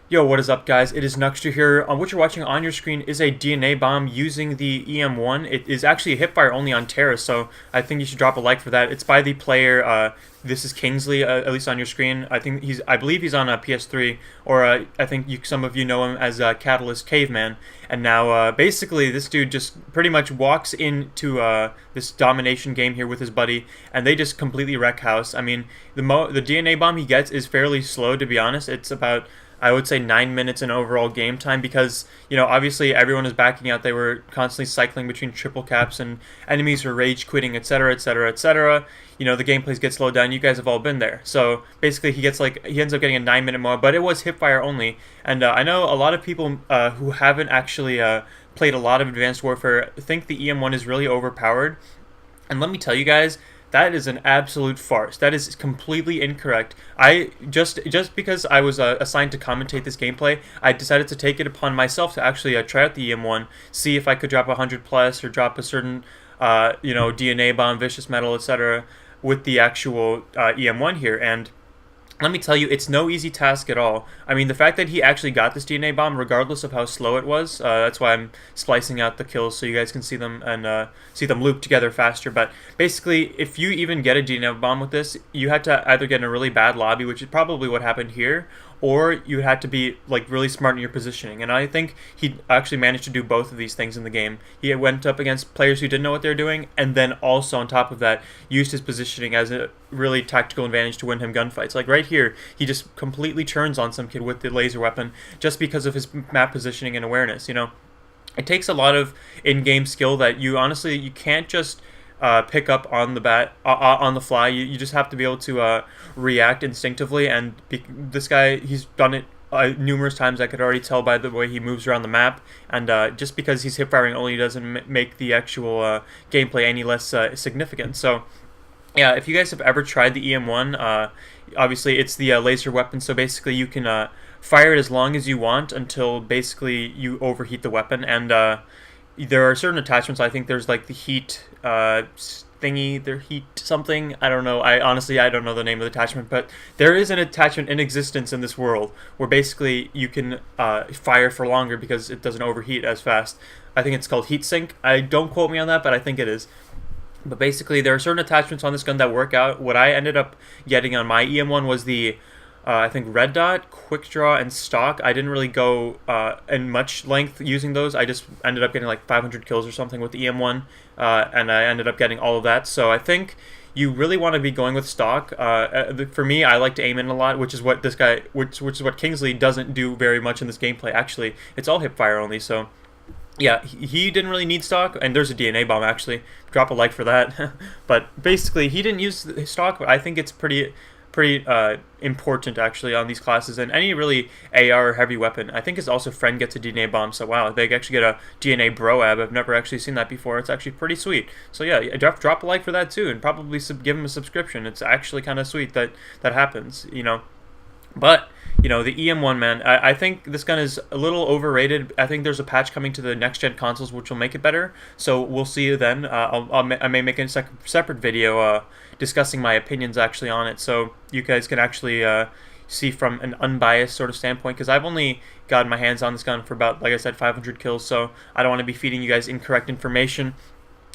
Yo, what is up, guys? It is Nuxter here. What you're watching on your screen is a DNA bomb using the EM1. It is actually a hipfire only on Terrace, so I think you should drop a like for that. It's by the player. This is Kingsley, at least on your screen. I believe he's on a PS3, or I think some of you know him as Catalyst Caveman. And now, basically, this dude just pretty much walks into this domination game here with his buddy, and they just completely wreck house. I mean, the DNA bomb he gets is fairly slow, to be honest. It's about, I would say, 9 minutes in overall game time because, obviously everyone is backing out. They were constantly cycling between triple caps and enemies were rage quitting, etc., etc., etc. The gameplays get slowed down. You guys have all been there. So basically he ends up getting a 9-minute mod, but it was hipfire only. And I know a lot of people who haven't actually played a lot of Advanced Warfare think the EM1 is really overpowered. And let me tell you guys, that is an absolute farce. That is completely incorrect. I just because I was assigned to commentate this gameplay, I decided to take it upon myself to actually try out the EM1, see if I could drop 100 plus or drop a certain DNA bomb, vicious metal, etc. with the actual EM1 here. And let me tell you, it's no easy task at all. I mean, the fact that he actually got this DNA bomb, regardless of how slow it was, that's why I'm splicing out the kills so you guys can see them and see them loop together faster. But basically, if you even get a DNA bomb with this, you had to either get in a really bad lobby, which is probably what happened here, or you had to be like really smart in your positioning. And I think he actually managed to do both of these things in the game. He went up against players who didn't know what they were doing, and then also on top of that, used his positioning as a really tactical advantage to win him gunfights. Like right here, he just completely turns on some kid with the laser weapon just because of his map positioning and awareness. It takes a lot of in-game skill that you can't just pick up on the fly. You just have to be able to react instinctively. And this guy, he's done it numerous times. I could already tell by the way he moves around the map. And just because he's hip firing only doesn't make the actual gameplay any less significant. So yeah, if you guys have ever tried the EM1, obviously it's the laser weapon. So basically you can fire it as long as you want until basically you overheat the weapon. And there are certain attachments. I think there's like the heat thingy, their heat something. I don't know. I don't know the name of the attachment, but there is an attachment in existence in this world where basically you can fire for longer because it doesn't overheat as fast. I think it's called heat sink. I don't quote me on that, but I think it is. But basically, there are certain attachments on this gun that work out. What I ended up getting on my EM1 was the I think red dot, quick draw, and stock. I didn't really go in much length using those. I just ended up getting like 500 kills or something with the EM1, and I ended up getting all of that. So I think you really want to be going with stock. For me, I like to aim in a lot, which is what this guy, which is what Kingsley doesn't do very much in this gameplay. Actually, it's all hip fire only. So yeah, he didn't really need stock, and there's a DNA bomb actually. Drop a like for that. But basically, he didn't use his stock. I think it's pretty important actually on these classes, and any really AR or heavy weapon. I think his also friend gets a DNA bomb, so wow, they actually get a DNA broab. I've never actually seen that before. It's actually pretty sweet. So yeah, drop a like for that too, and probably give him a subscription. It's actually kind of sweet that happens, But the EM1, man, I think this gun is a little overrated. I think there's a patch coming to the next-gen consoles which will make it better, so we'll see you then. I may make a separate video discussing my opinions actually on it, so you guys can actually see from an unbiased sort of standpoint, because I've only gotten my hands on this gun for about, like I said, 500 kills, so I don't want to be feeding you guys incorrect information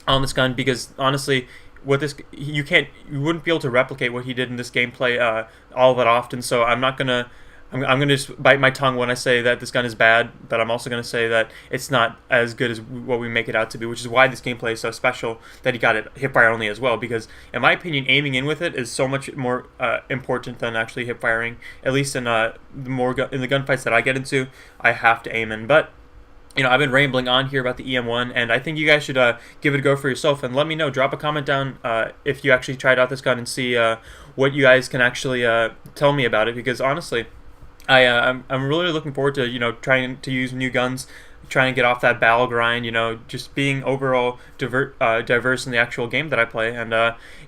on this gun, because honestly, with this, you wouldn't be able to replicate what he did in this gameplay all that often. So I'm gonna just bite my tongue when I say that this gun is bad, but I'm also gonna say that it's not as good as what we make it out to be, which is why this gameplay is so special that he got it hipfire only as well. Because in my opinion, aiming in with it is so much more important than actually hip firing. At least in the gunfights that I get into, I have to aim in, but. I've been rambling on here about the EM1, and I think you guys should give it a go for yourself, and let me know. Drop a comment down if you actually tried out this gun, and see what you guys can actually tell me about it, because honestly, I'm really looking forward to, trying to use new guns, trying to get off that battle grind, just being overall diverse in the actual game that I play. And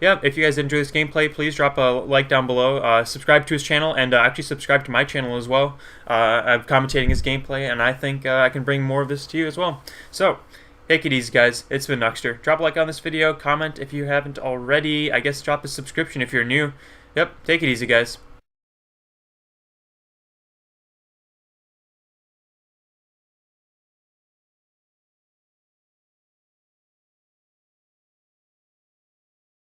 yeah, if you guys enjoy this gameplay, please drop a like down below, subscribe to his channel, and actually subscribe to my channel as well. I'm commentating his gameplay, and I think I can bring more of this to you as well. So take it easy, guys. It's been Nuxter. Drop a like on this video, comment if you haven't already. I guess drop a subscription if you're new. Yep, take it easy, guys.